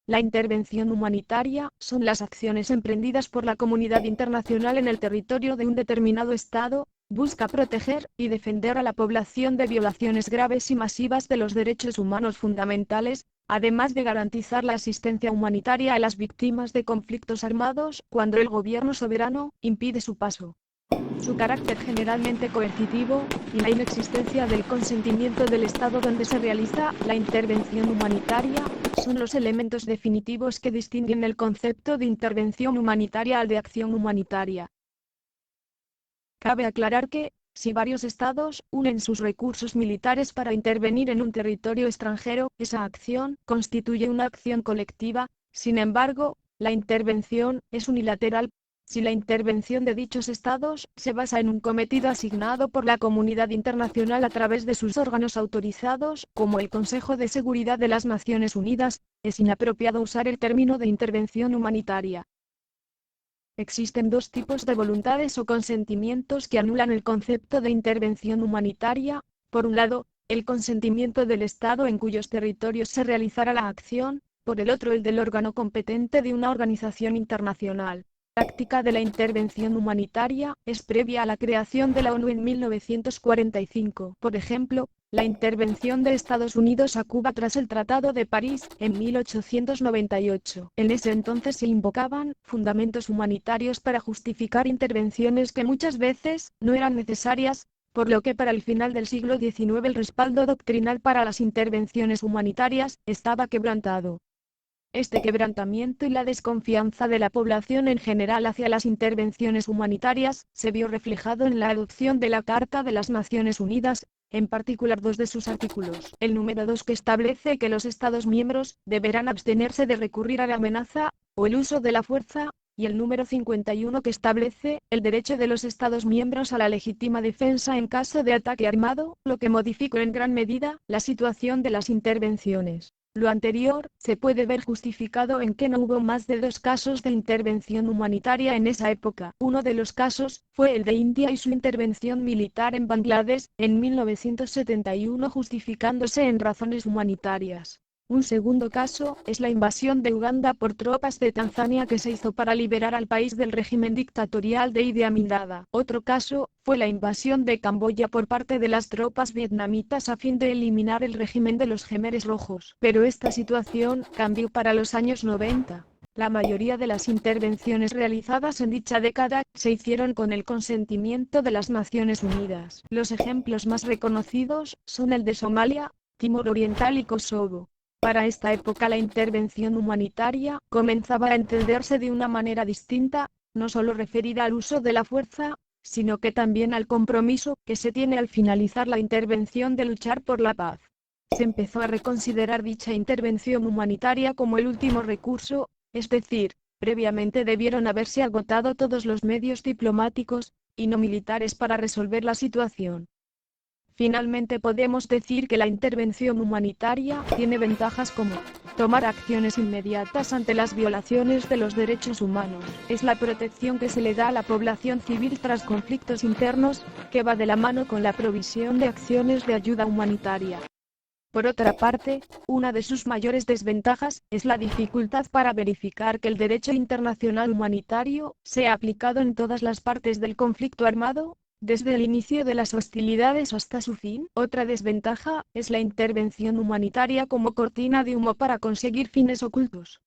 La intervención humanitaria son las acciones emprendidas por la comunidad internacional en el territorio de un determinado Estado, busca proteger y defender a la población de violaciones graves y masivas de los derechos humanos fundamentales, además de garantizar la asistencia humanitaria a las víctimas de conflictos armados cuando el gobierno soberano impide su paso. Su carácter generalmente coercitivo, y la inexistencia del consentimiento del Estado donde se realiza la intervención humanitaria, son los elementos definitivos que distinguen el concepto de intervención humanitaria al de acción humanitaria. Cabe aclarar que, si varios estados unen sus recursos militares para intervenir en un territorio extranjero, esa acción constituye una acción colectiva. Sin embargo, la intervención es unilateral. Si la intervención de dichos estados se basa en un cometido asignado por la comunidad internacional a través de sus órganos autorizados, como el Consejo de Seguridad de las Naciones Unidas, es inapropiado usar el término de intervención humanitaria. Existen dos tipos de voluntades o consentimientos que anulan el concepto de intervención humanitaria. Por un lado, el consentimiento del Estado en cuyos territorios se realizará la acción, por el otro el del órgano competente de una organización internacional. La práctica de la intervención humanitaria es previa a la creación de la ONU en 1945. Por ejemplo, la intervención de Estados Unidos a Cuba tras el Tratado de París, en 1898. En ese entonces se invocaban fundamentos humanitarios para justificar intervenciones que muchas veces no eran necesarias, por lo que para el final del siglo XIX el respaldo doctrinal para las intervenciones humanitarias estaba quebrantado. Este quebrantamiento y la desconfianza de la población en general hacia las intervenciones humanitarias se vio reflejado en la adopción de la Carta de las Naciones Unidas, en particular dos de sus artículos. El número 2 que establece que los Estados miembros deberán abstenerse de recurrir a la amenaza o el uso de la fuerza, y el número 51 que establece el derecho de los Estados miembros a la legítima defensa en caso de ataque armado, lo que modificó en gran medida la situación de las intervenciones. Lo anterior se puede ver justificado en que no hubo más de 2 casos de intervención humanitaria en esa época. Uno de los casos fue el de India y su intervención militar en Bangladesh, en 1971, justificándose en razones humanitarias. Un segundo caso es la invasión de Uganda por tropas de Tanzania que se hizo para liberar al país del régimen dictatorial de Idi Amin Dada. Otro caso fue la invasión de Camboya por parte de las tropas vietnamitas a fin de eliminar el régimen de los Jemeres Rojos. Pero esta situación cambió para los años 90. La mayoría de las intervenciones realizadas en dicha década se hicieron con el consentimiento de las Naciones Unidas. Los ejemplos más reconocidos son el de Somalia, Timor Oriental y Kosovo. Para esta época la intervención humanitaria comenzaba a entenderse de una manera distinta, no solo referida al uso de la fuerza, sino que también al compromiso que se tiene al finalizar la intervención de luchar por la paz. Se empezó a reconsiderar dicha intervención humanitaria como el último recurso, es decir, previamente debieron haberse agotado todos los medios diplomáticos y no militares para resolver la situación. Finalmente podemos decir que la intervención humanitaria tiene ventajas como tomar acciones inmediatas ante las violaciones de los derechos humanos. Es la protección que se le da a la población civil tras conflictos internos, que va de la mano con la provisión de acciones de ayuda humanitaria. Por otra parte, una de sus mayores desventajas es la dificultad para verificar que el derecho internacional humanitario sea aplicado en todas las partes del conflicto armado, desde el inicio de las hostilidades hasta su fin. Otra desventaja es la intervención humanitaria como cortina de humo para conseguir fines ocultos.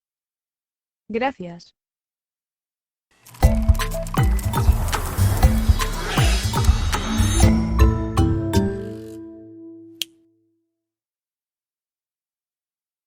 Gracias.